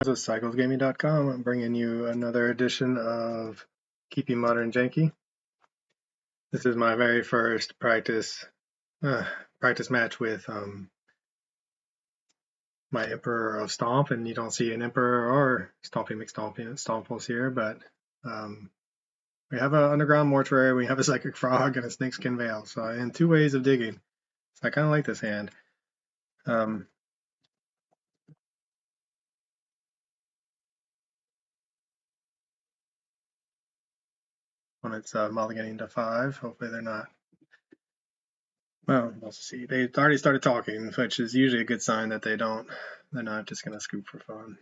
This is CyclesGaming.com. I'm bringing you another edition of Keeping Modern Janky. This is my very first practice match with my Emperor of Stomp, and you don't see an Emperor or Stompy McStompables here, but we have an Underground Mortuary, we have a Psychic Frog, and a Snakeskin Veil. So in two ways of digging. So I kind of like this hand. When it's mulliganing to 5, hopefully they're not. Well, let's see. They already started talking, which is usually a good sign that they're not just going to scoop for fun.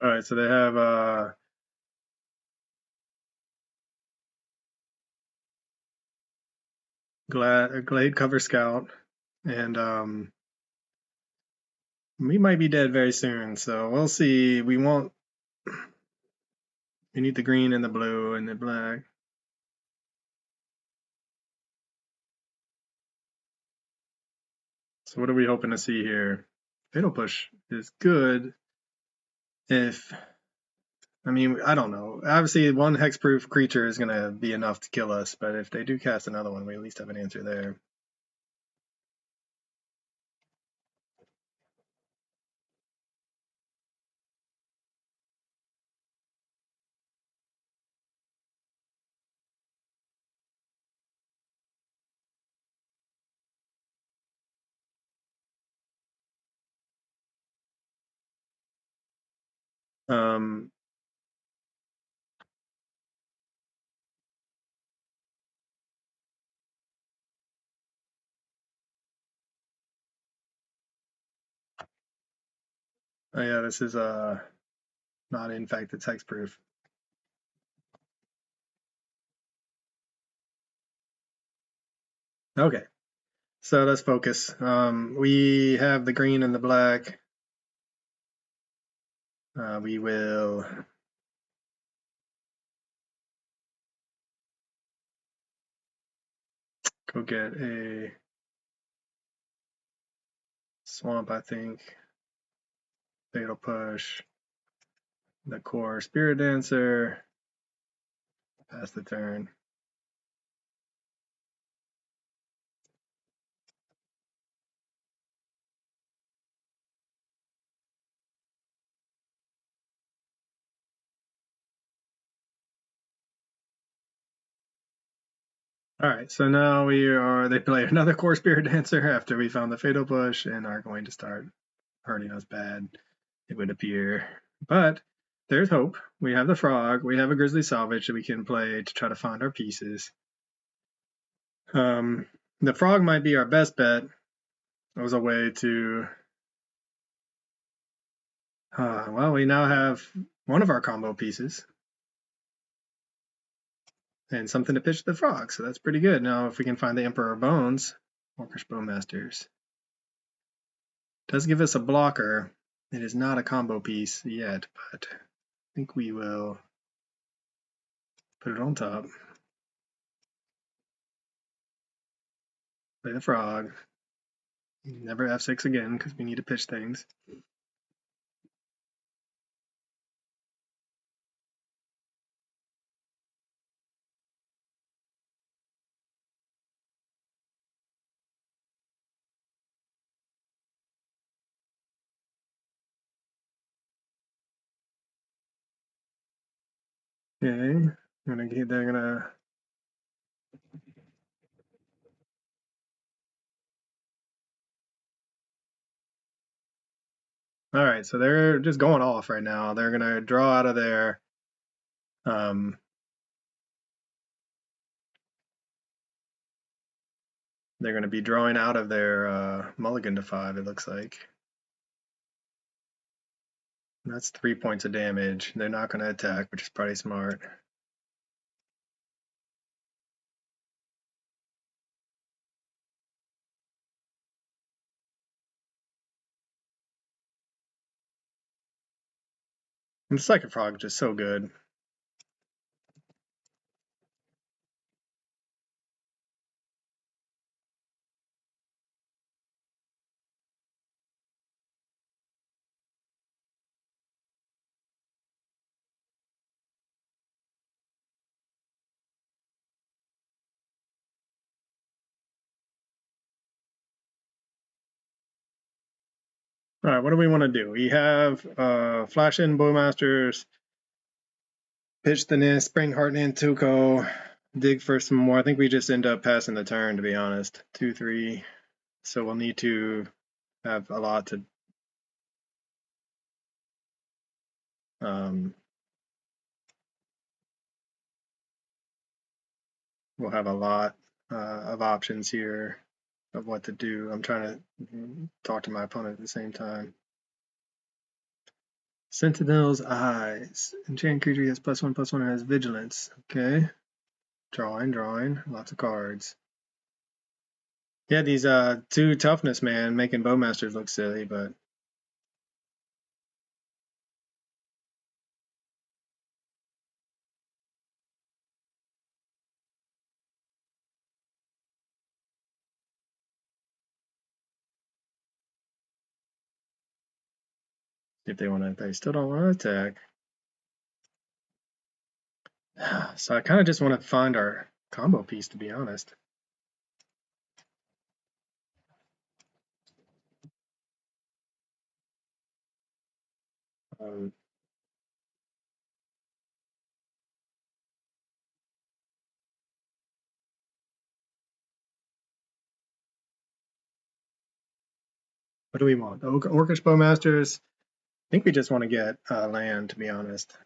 All right, so they have Glade Cover Scout, and we might be dead very soon, so we'll see. We need the green and the blue and the black. So what are we hoping to see here? Fatal Push is good I don't know. Obviously, one hexproof creature is going to be enough to kill us, but if they do cast another one, we at least have an answer there. Oh yeah, this is not in fact it's hexproof. Okay, so let's focus. We have the green and the black. We will go get a swamp, I think. Fatal Push. The core Spirit Dancer. Pass the turn. All right, so now they play another core Spirit Dancer after we found the Fatal Push and are going to start hurting us bad, it would appear. But there's hope. We have the Frog, we have a Grizzly Salvage that we can play to try to find our pieces. The Frog might be our best bet as a way to well, we now have one of our combo pieces and something to pitch to the Frog, so that's pretty good. Now, if we can find the Emperor Bones, Orcish Bowmasters does give us a blocker. It is not a combo piece yet, but I think we will put it on top. Play the Frog. Never F6 again because we need to pitch things. Okay, they're gonna. All right, so they're just going off right now. They're gonna draw out of their they're going to be drawing out of their mulligan to 5, it looks like. That's 3 points of damage. They're not going to attack, which is probably smart. And the second frog is just so good. All right, what do we want to do? We have Flash in Bowmasters, pitch the nest, Spring Heart in Tuco, dig for some more. I think we just end up passing the turn, to be honest. 2-3. So we'll need to have a lot to we'll have a lot of options here of what to do. I'm trying to talk to my opponent at the same time. Sentinel's Eyes. Enchanted creature has +1/+1 and has vigilance. Okay. Drawing. Lots of cards. Yeah, these two toughness, man, making Bowmasters look silly, but if they want to, they still don't want to attack. So I kind of just want to find our combo piece, to be honest. What do we want? Orcish Bowmasters. I think we just want to get land, to be honest.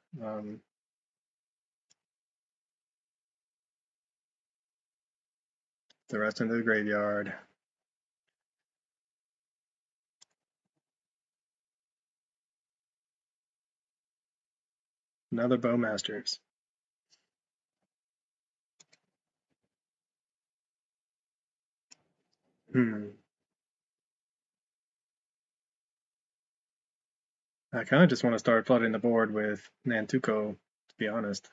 The rest into the graveyard. Another Bowmasters. I kind of just want to start flooding the board with Nantuko, to be honest.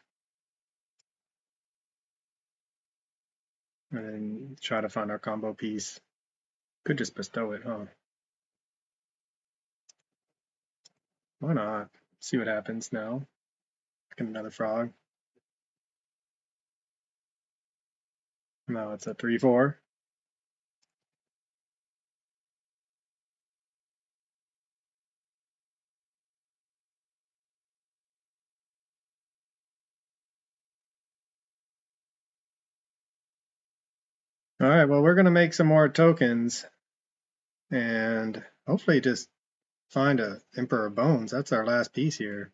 And then try to find our combo piece. Could just bestow it, huh? Why not? See what happens now. Get another frog. Now it's a 3-4. All right, well, we're going to make some more tokens and hopefully just find a Emperor of Bones. That's our last piece here.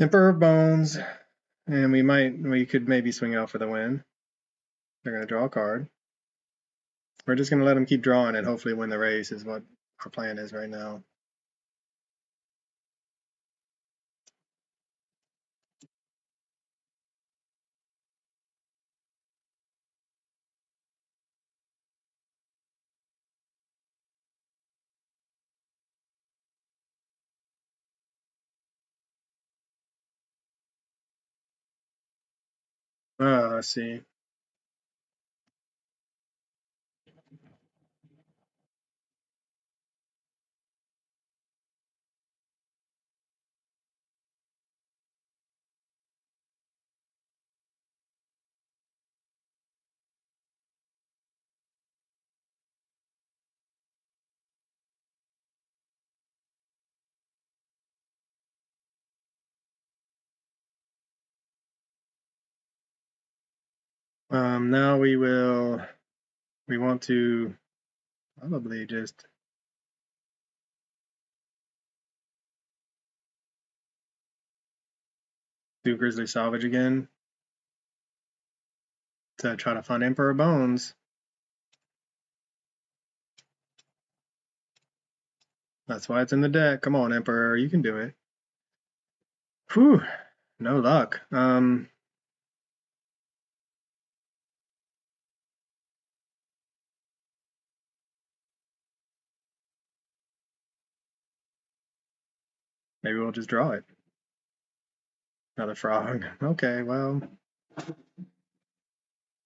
Emperor of Bones, and we could maybe swing out for the win. They're going to draw a card. We're just going to let them keep drawing and hopefully win the race is what our plan is right now. Let's see. Now we want to probably just do Grizzly Salvage again to try to find Emperor Bones. That's why it's in the deck. Come on, Emperor, you can do it. Whew, no luck. Maybe we'll just draw it. Another frog. Okay, well,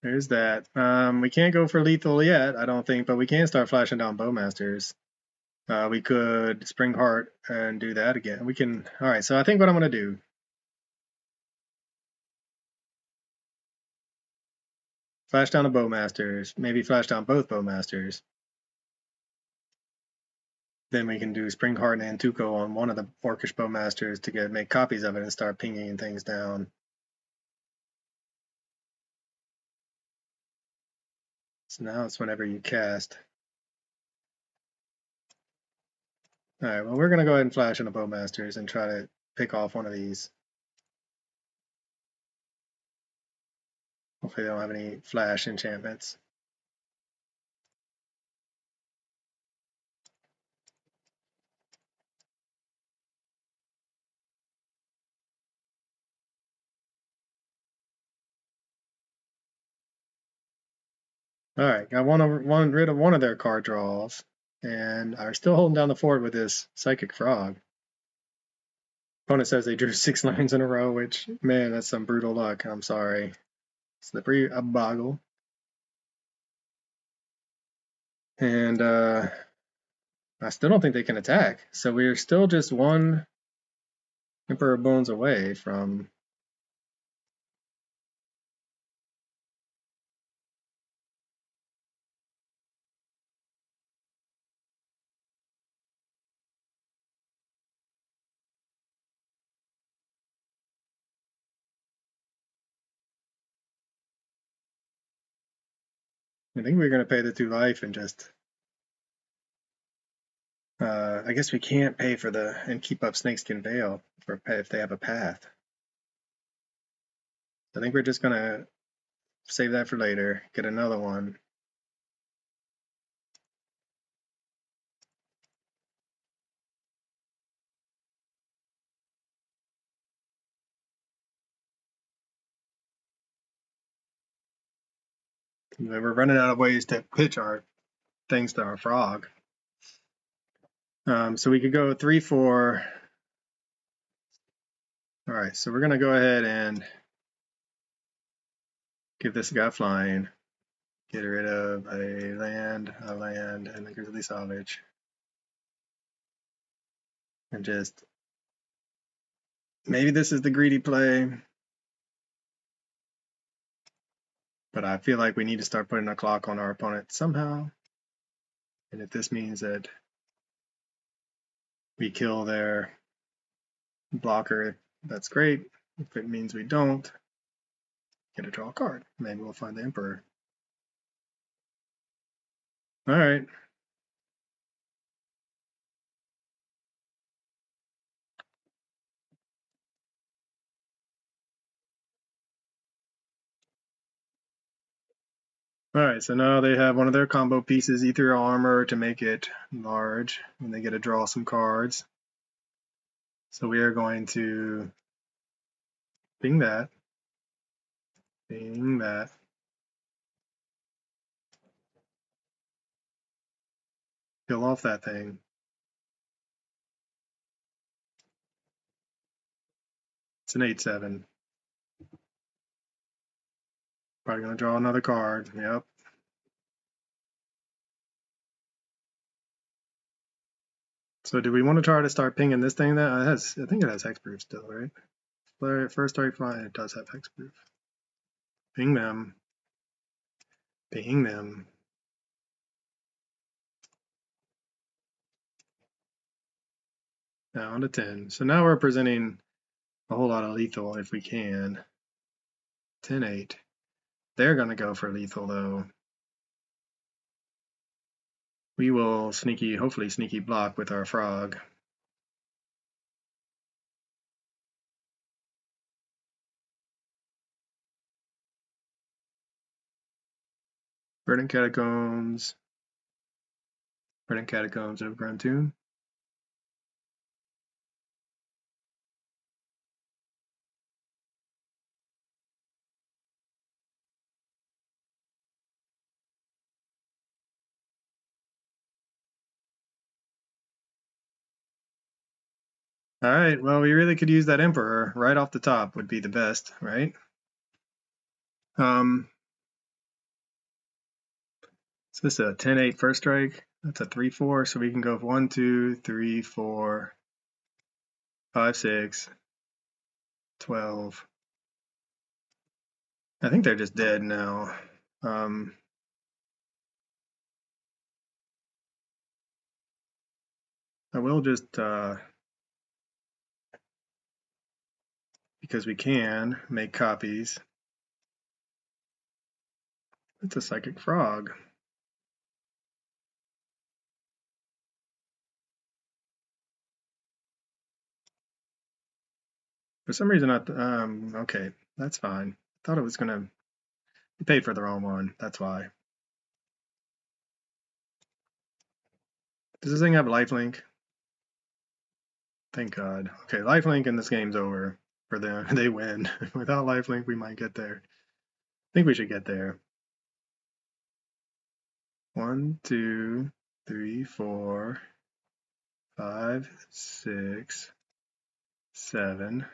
there's that. We can't go for lethal yet, I don't think, but we can start flashing down Bowmasters. We could Spring Heart and do that again. We can. All right, so I think what I'm going to do. Flash down the Bowmasters. Maybe flash down both Bowmasters. Then we can do Spring Heart and Antuco on one of the Orcish Bowmasters to make copies of it and start pinging things down. So now it's whenever you cast. All right, well, we're going to go ahead and flash in the Bowmasters and try to pick off one of these. Hopefully they don't have any flash enchantments. All right, got rid of one of their card draws, and are still holding down the fort with this Psychic Frog. Opponent says they drew 6 lines in a row, which, man, that's some brutal luck. I'm sorry. Slippery a Boggle. And I still don't think they can attack. So we're still just one Emperor Bones away from... I think we're going to pay the 2 life and just... I guess we can't pay for and keep up Snakeskin Veil if they have a path. I think we're just going to save that for later, get another one. We're running out of ways to pitch our things to our frog. So we could go 3-4. All right, so we're going to go ahead and give this guy flying. Get rid of a land, and the Grizzly Salvage. And just, maybe this is the greedy play. But I feel like we need to start putting a clock on our opponent somehow. And if this means that we kill their blocker, that's great. If it means we don't, get to draw a card. Maybe we'll find the Emperor. All right. All right, so now they have one of their combo pieces, Ethereal Armor, to make it large, and they get to draw some cards. So we are going to ping that, kill off that thing. It's an 8/7. Probably going to draw another card. Yep. So do we want to try to start pinging this thing that has, I think it has hexproof still, right? First strike flying, it does have hexproof. Ping them. Ping them. Down to 10. So now we're presenting a whole lot of lethal if we can. 10/8. They're going to go for lethal though. We will hopefully sneaky block with our frog. Verdant Catacombs. Verdant Catacombs of Gruntoon. All right, well, we really could use that Emperor right off the top would be the best, right? So this is a 10-8 first strike. That's a 3-4, so we can go 1, 2, 3, 4, 5, 6, 12. I think they're just dead now. I will just, because we can, make copies. It's a Psychic Frog. For some reason, okay, that's fine. I thought it was gonna be paid for the wrong one. That's why. Does this thing have lifelink? Thank God. Okay, lifelink and this game's over for them. They win. Without lifelink, we might get there. I think we should get there. 1, 2, 3, 4, 5, 6, 7.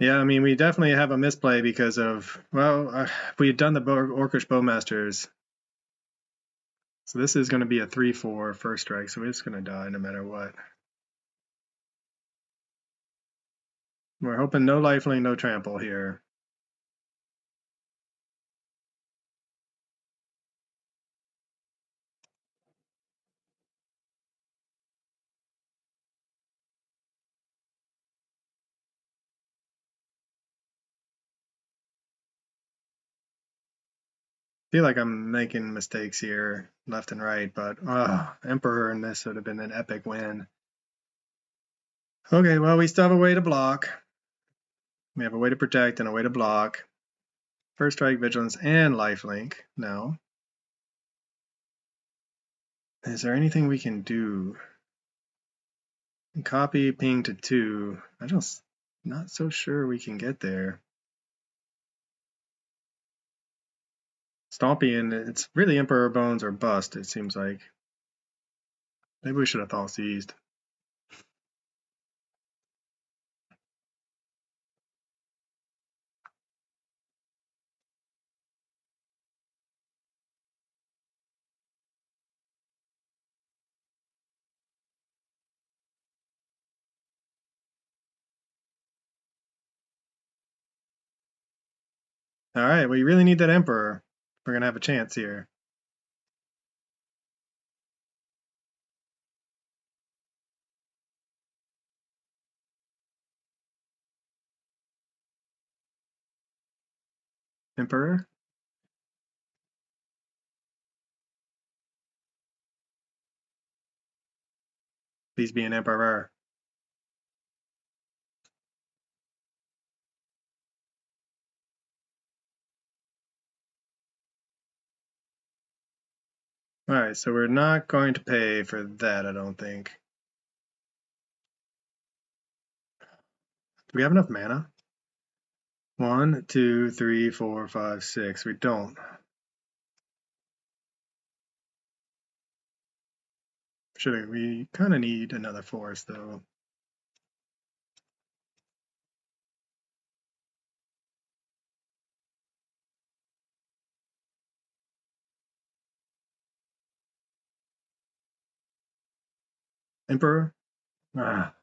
Yeah, I mean, we definitely have a misplay because of, well, we had done the Orcish Bowmasters. So this is going to be a 3-4 first strike, so we're just going to die no matter what. We're hoping no lifelink, no trample here. I feel like I'm making mistakes here, left and right, but Emperor in this would have been an epic win. Okay, well, we still have a way to block. We have a way to protect and a way to block. First strike, vigilance, and lifelink now. Is there anything we can do? Copy ping to 2. I'm just not so sure we can get there. Stompy, and it's really Emperor Bones or bust, it seems like. Maybe we should have thought seized. All right, we really need that Emperor. We're going to have a chance here. Emperor? Please be an Emperor. All right, so we're not going to pay for that, I don't think. Do we have enough mana? 1, 2, 3, 4, 5, 6. We don't. We kind of need another forest, though. Emperor? Ah.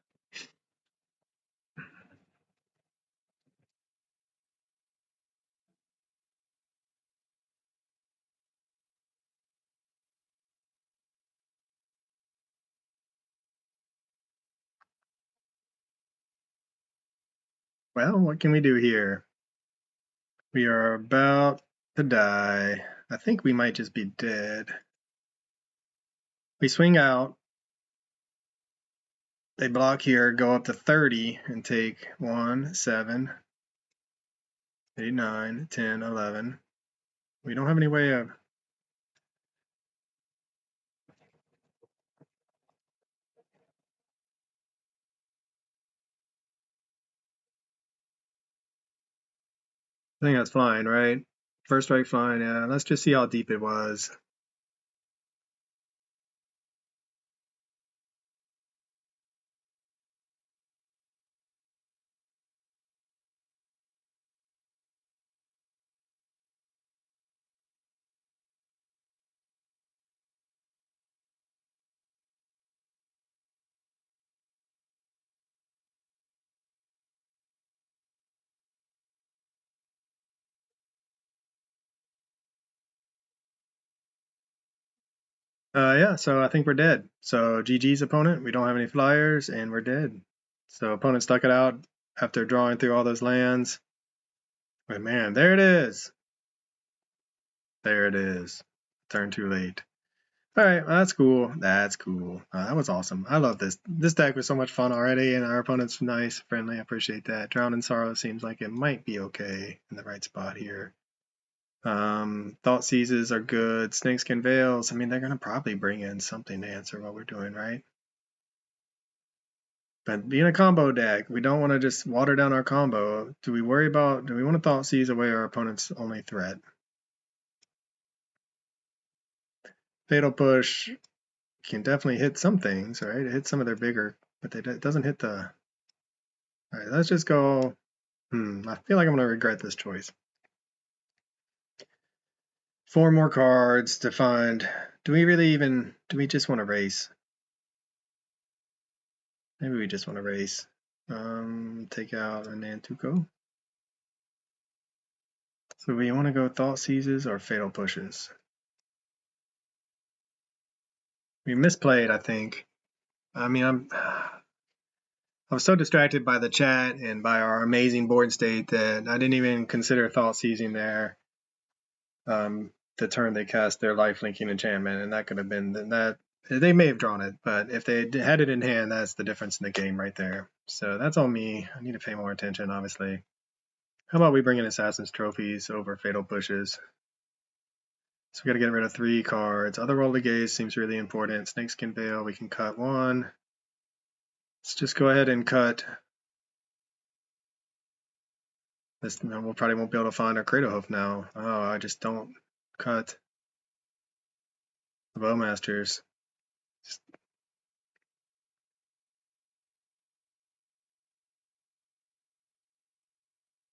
Well, what can we do here? We are about to die. I think we might just be dead. We swing out. They block here, go up to 30 and take 1, 7, 8, 9, 10, 11. We don't have any way of... I think that's fine, right? First strike fine, yeah. Let's just see how deep it was. Yeah, so I think we're dead. So GG's opponent, we don't have any flyers, and we're dead. So opponent stuck it out after drawing through all those lands. But man, there it is. There it is. Turn too late. All right, well, that's cool. That's cool. That was awesome. I love this. This deck was so much fun already, and our opponent's nice, friendly. I appreciate that. Drown in Sorrow seems like it might be okay in the right spot here. Thought Seizes are good. Snakeskin Veils, I mean, they're going to probably bring in something to answer what we're doing, right? But being a combo deck, we don't want to just water down our combo. Do we want to Thought Seize away our opponent's only threat? Fatal Push can definitely hit some things, right? It hits some of their bigger, but it doesn't hit the... All right, let's just go... I feel like I'm going to regret this choice. 4 more cards to find. Do we just want to race? Maybe we just want to race. Take out a Nantuko. So we want to go Thought Seizes or Fatal Pushes. We misplayed, I think. I mean, I was so distracted by the chat and by our amazing board state that I didn't even consider Thought Seizing there. The turn they cast their life-linking enchantment, and that could have been that. They may have drawn it, but if they had it in hand, that's the difference in the game right there. So that's on me. I need to pay more attention, obviously. How about we bring in Assassin's Trophies over Fatal Pushes? So we got to get rid of 3 cards. Otherworldly Gaze seems really important. Snakeskin Veil, we can cut 1. Let's just go ahead and cut. This, we'll probably won't be able to find our Craterhoof now. Oh, I just don't cut the Bowmasters.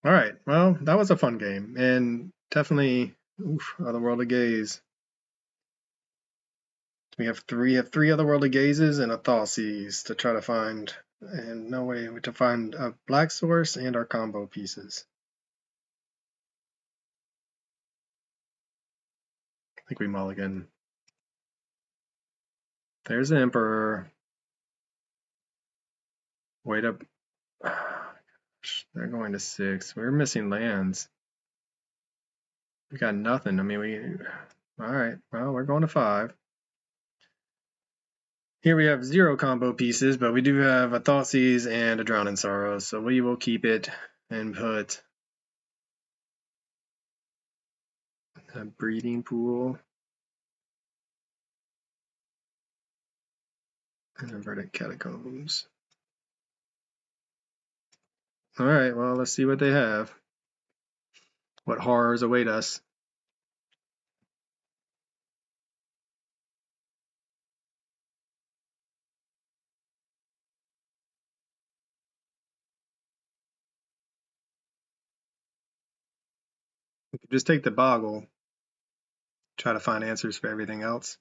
All right, well, that was a fun game, and definitely, Otherworldly Gaze. We have three Otherworldly Gazes and a Thoughtseize to try to find, and no way to find a black source and our combo pieces. I think we mulligan. There's the Emperor. Wait up. They're going to 6. We're missing lands. We got nothing. I mean, all right, well, we're going to 5. Here we have 0 combo pieces, but we do have a Thoughtseize and a Drown in Sorrow, so we will keep it and put a Breeding Pool and Inverted Catacombs. All right, well, let's see what they have. What horrors await us. We could just take the Boggle, try to find answers for everything else.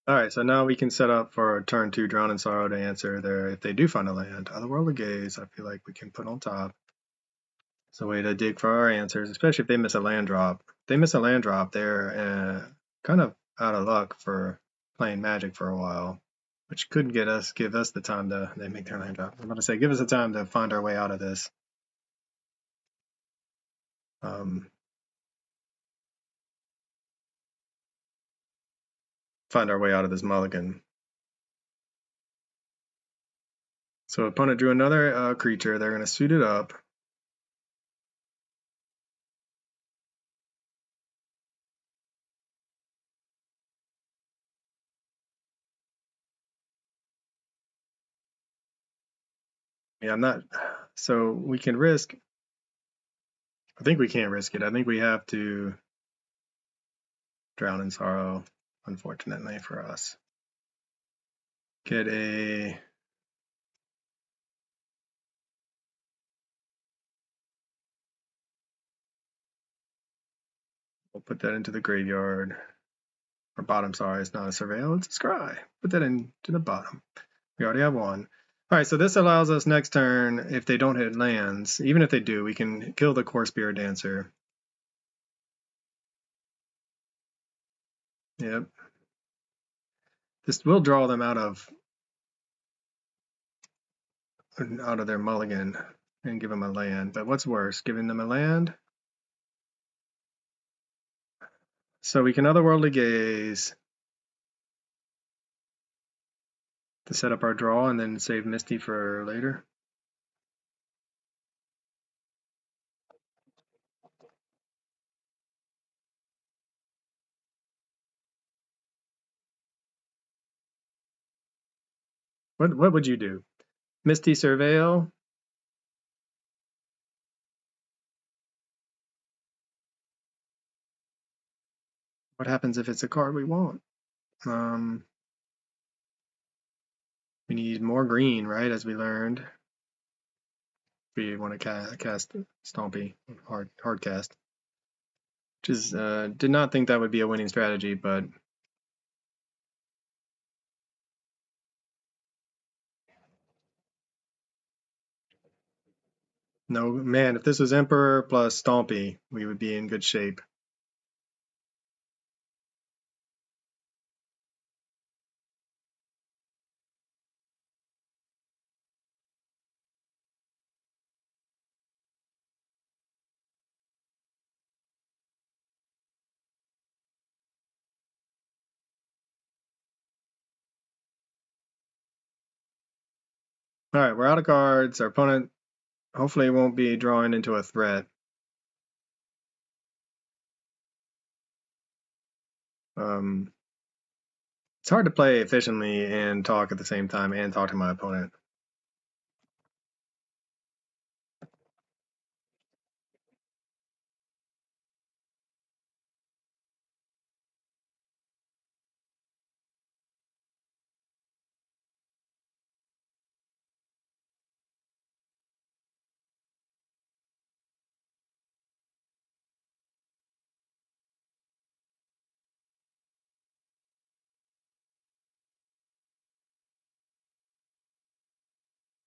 All right, so now we can set up for turn 2 Drown in Sorrow to answer there if they do find a land. Otherworldly Gaze, I feel like we can put on top. It's a way to dig for our answers, especially if they miss a land drop. If they miss a land drop, they're kind of out of luck for playing Magic for a while, which could give us the time to they make their land drop. I'm about to say, give us the time to find our way out of this. Find our way out of this mulligan. So opponent drew another creature. They're going to suit it up. Yeah, I'm not. So we can risk. I think we can't risk it. I think we have to Drown in Sorrow, unfortunately for us. get a we'll put that into the graveyard. Or bottom, sorry, it's not a surveil, it's a scry. Put that into the bottom. We already have one. All right, so this allows us next turn, if they don't hit lands, even if they do, we can kill the Core Spirit Dancer. Yep. This will draw them out of their mulligan and give them a land. But what's worse, giving them a land? So we can Otherworldly Gaze to set up our draw and then save Misty for later. What would you do? Misty Surveil? What happens if it's a card we want? We need more green, right, as we learned. We want to cast Stompy, hard cast. Which is, did not think that would be a winning strategy, but no, man, if this was Emperor plus Stompy, we would be in good shape. All right, we're out of cards. Our opponent hopefully won't be drawing into a threat. It's hard to play efficiently and talk at the same time and talk to my opponent.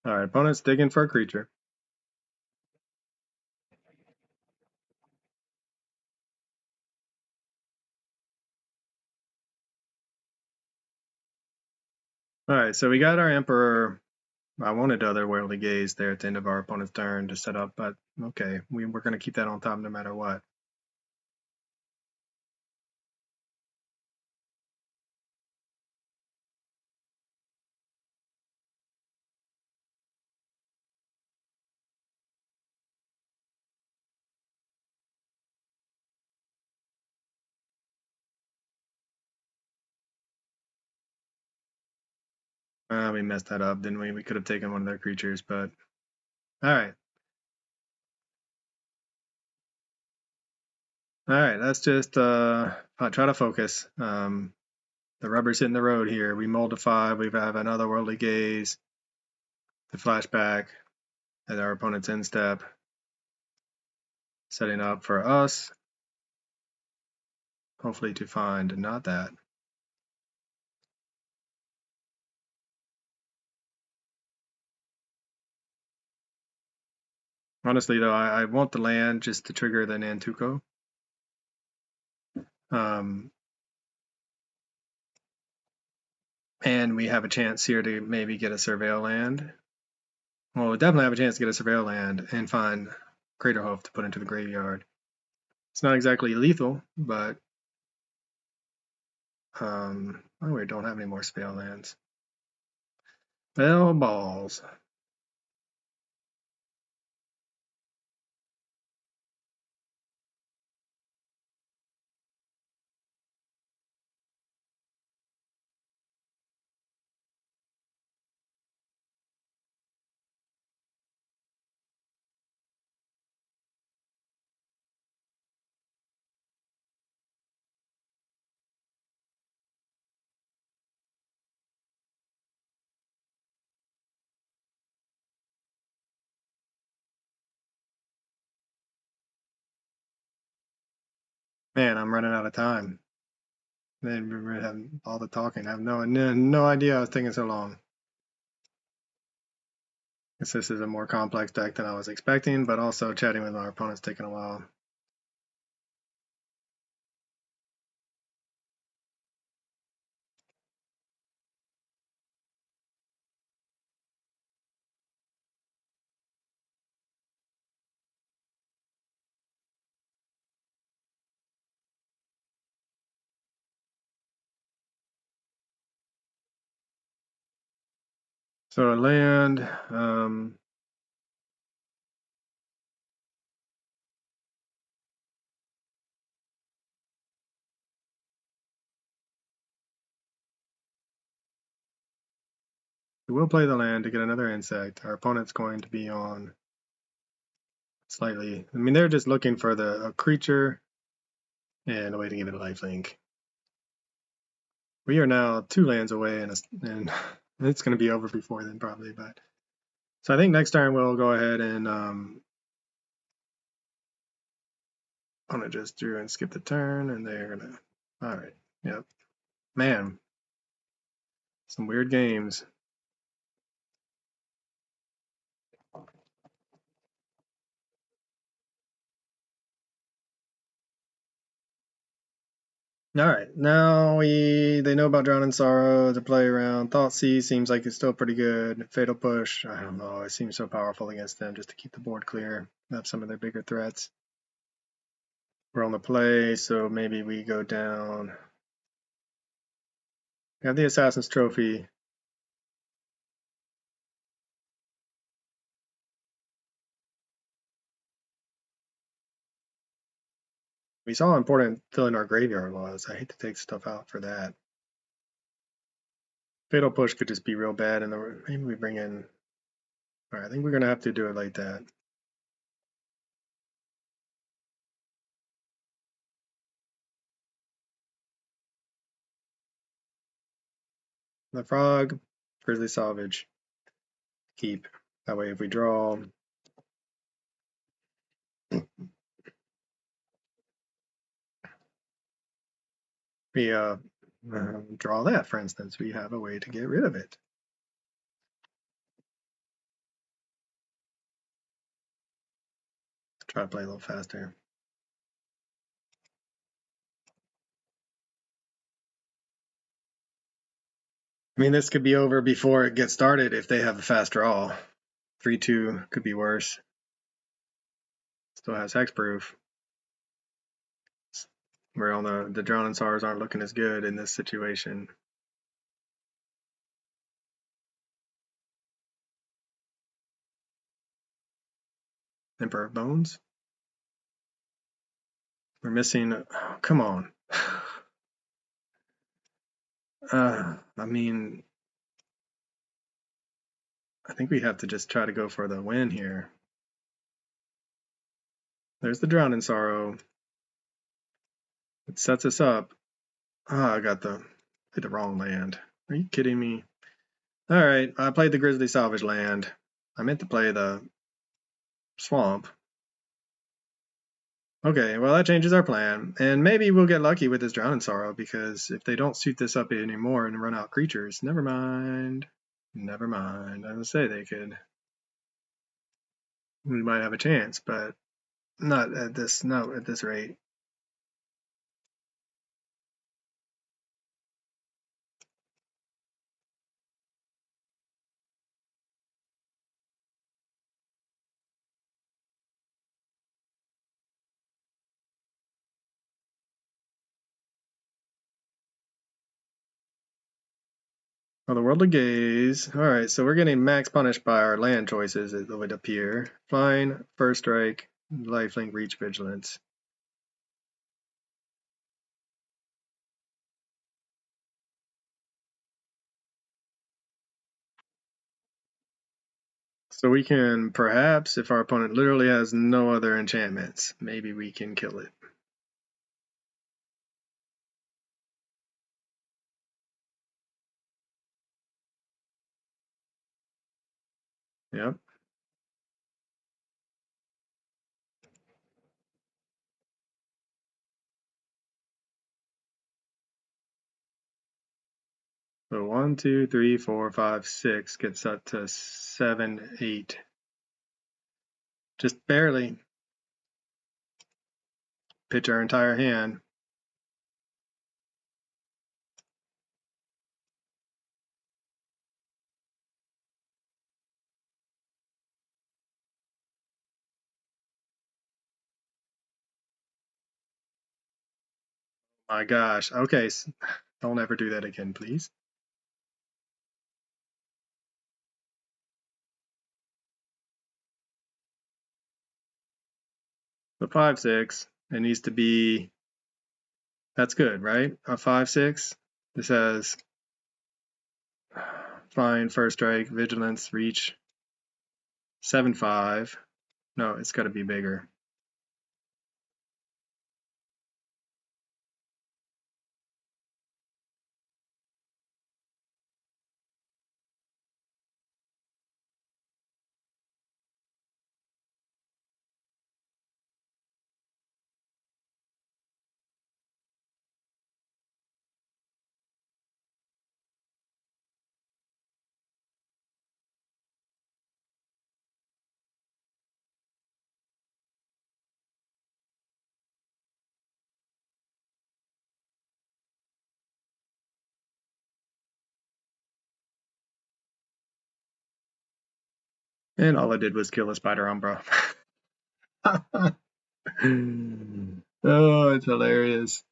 All right, opponent's digging for a creature. All right, so we got our Emperor. I wanted Otherworldly Gaze there at the end of our opponent's turn to set up, but okay, we're going to keep that on top no matter what. We messed that up, didn't we? We could have taken one of their creatures, but all right. All right, let's just try to focus. The rubber's hitting the road here. We multiply. We have another Worldly Gaze. The flashback at our opponent's end step. Setting up for us. Hopefully to find not that. Honestly, though, I want the land just to trigger the Nantuko. And we have a chance here to maybe get a Surveil land. Well, we definitely have a chance to get a Surveil land and find Craterhoof to put into the graveyard. It's not exactly lethal, but we don't have any more Surveil lands. Well, balls. Man, I'm running out of time. Then we're having all the talking. I have no idea I was taking so long. Guess this is a more complex deck than I was expecting, but also chatting with our opponent's taking a while. So a land, we will play the land to get another insect. Our opponent's going to be on slightly. I mean, they're just looking for a creature and a way to give it a lifelink. We are now 2 lands away, and it's going to be over before then, probably. But so I think next time we'll go ahead and I'm gonna just do and skip the turn, and they're gonna. All right. Yep. Man, some weird games. All right, now they know about Drown in Sorrow to play around. Thoughtseize seems like it's still pretty good. Fatal Push, I don't know. It seems so powerful against them just to keep the board clear. Have some of their bigger threats. We're on the play, so maybe we go down. We have the Assassin's Trophy. We saw how important filling our graveyard was. I hate to take stuff out for that. Fatal Push could just be real bad, and maybe we bring in. All right, I think we're gonna have to do it like that. The Frog, Grizzly Salvage, keep. That way, if we draw, we draw that, for instance. We have a way to get rid of it. Try to play a little faster. I mean, this could be over before it gets started if they have a fast draw. 3-2 could be worse. Still has hexproof. Where all the Drowning Sorrows aren't looking as good in this situation. Emperor of Bones. We're missing. Oh, come on. I mean, I think we have to just try to go for the win here. There's the Drowning Sorrow. It sets us up. Ah, I got the wrong land. Are you kidding me? All right, I played the Grizzly Salvage land. I meant to play the Swamp. Okay, well that changes our plan, and maybe we'll get lucky with this Drowning Sorrow, because if they don't suit this up anymore and run out creatures, never mind. Never mind. I would say they could. We might have a chance, but not at this rate. Oh, the World of Gaze. All right, so we're getting max punished by our land choices, it would appear. Flying, First Strike, Lifelink, Reach, Vigilance. So we can perhaps, if our opponent literally has no other enchantments, maybe we can kill it. Yep. So 1, 2, 3, 4, 5, 6 gets up to 7, 8. Just barely. Pitch our entire hand. My gosh. Okay. Don't ever do that again, please. The 5, 6. It needs to be. That's good, right? A 5, 6. This has flying, first strike, vigilance, reach. 7, 5. No, it's got to be bigger. And all it did was kill a spider umbra. Oh, it's hilarious.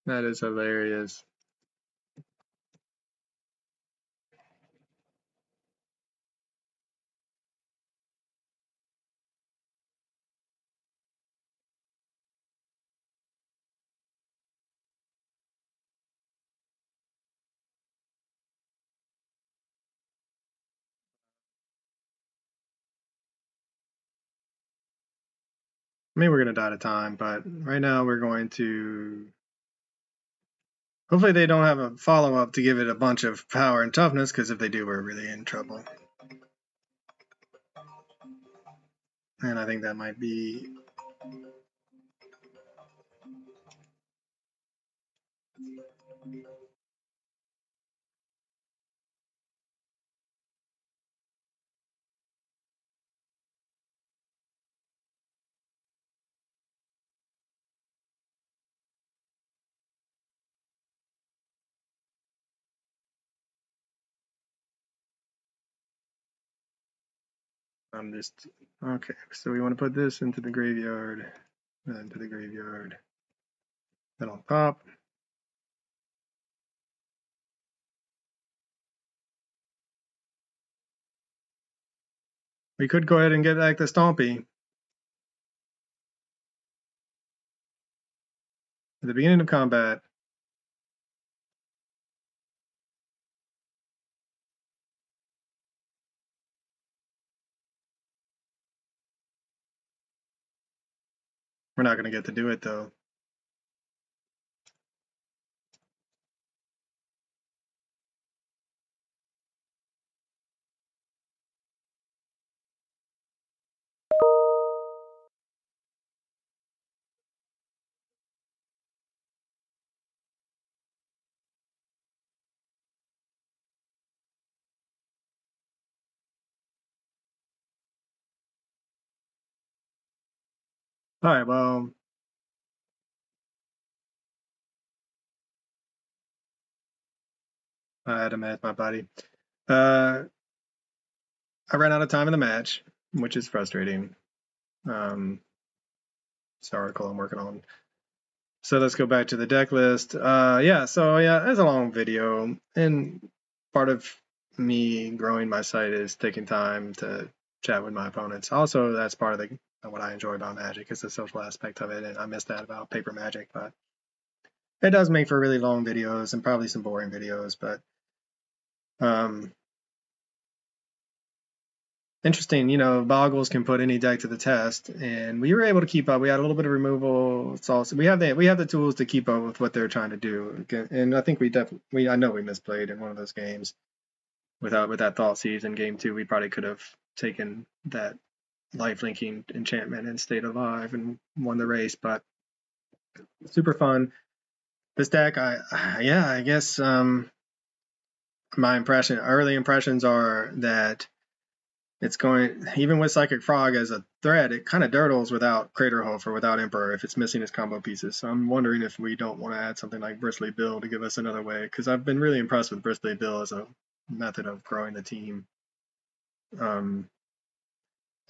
That is hilarious. I mean, we're going to die at a time, but right now we're going to. Hopefully, they don't have a follow up to give it a bunch of power and toughness, because if they do, we're really in trouble. And I think that might be. I'm just. Okay, so we want to put this into the graveyard. Into the graveyard. Then on top. We could go ahead and get back the Stompy. At the beginning of combat, we're not going to get to do it though. All right, well, I had to manage my body. I ran out of time in the match, which is frustrating. This article I'm working on. So let's go back to the deck list. Yeah, so yeah, it's a long video, and part of me growing my site is taking time to chat with my opponents. Also, that's part of what I enjoy about Magic is the social aspect of it, and I miss that about paper Magic, but it does make for really long videos and probably some boring videos, but interesting, Bogles can put any deck to the test, and we were able to keep up. We had a little bit of removal. It's also we have the tools to keep up with what they're trying to do, and I think I know we misplayed in one of those games. With that Thought Seize in game 2, we probably could have taken that life linking enchantment and stayed alive and won the race, but super fun. This deck, I guess my early impressions are that it's going, even with Psychic Frog as a threat, it kind of dirtles without Craterhoof or without Emperor if it's missing its combo pieces. So I'm wondering if we don't want to add something like Bristly Bill to give us another way, because I've been really impressed with Bristly Bill as a method of growing the team. And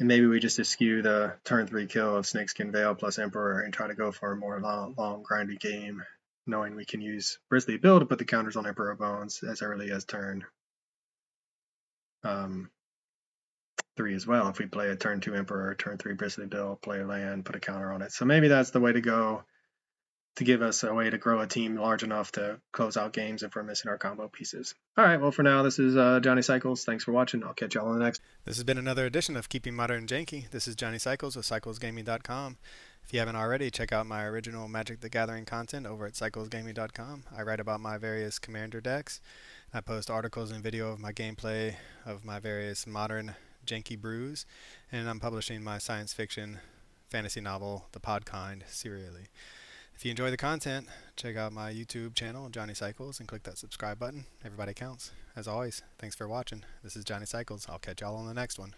maybe we just eschew the turn 3 kill of Snakeskin Veil plus Emperor and try to go for a more long grindy game, knowing we can use Bristly Bill to put the counters on Emperor Bones as early as turn 3 as well. If we play a turn 2 Emperor, turn 3 Bristly Bill, play a land, put a counter on it. So maybe that's the way to go to give us a way to grow a team large enough to close out games if we're missing our combo pieces. All right, well, for now, this is Johnny Cycles. Thanks for watching. I'll catch y'all on the next. This has been another edition of Keeping Modern Janky. This is Johnny Cycles with cyclesgaming.com. If you haven't already, check out my original Magic the Gathering content over at cyclesgaming.com. I write about my various commander decks. I post articles and video of my gameplay of my various modern janky brews, and I'm publishing my science fiction fantasy novel, The Podkind, serially. If you enjoy the content, check out my YouTube channel, Johnny Cycles, and click that subscribe button. Everybody counts. As always, thanks for watching. This is Johnny Cycles. I'll catch y'all on the next one.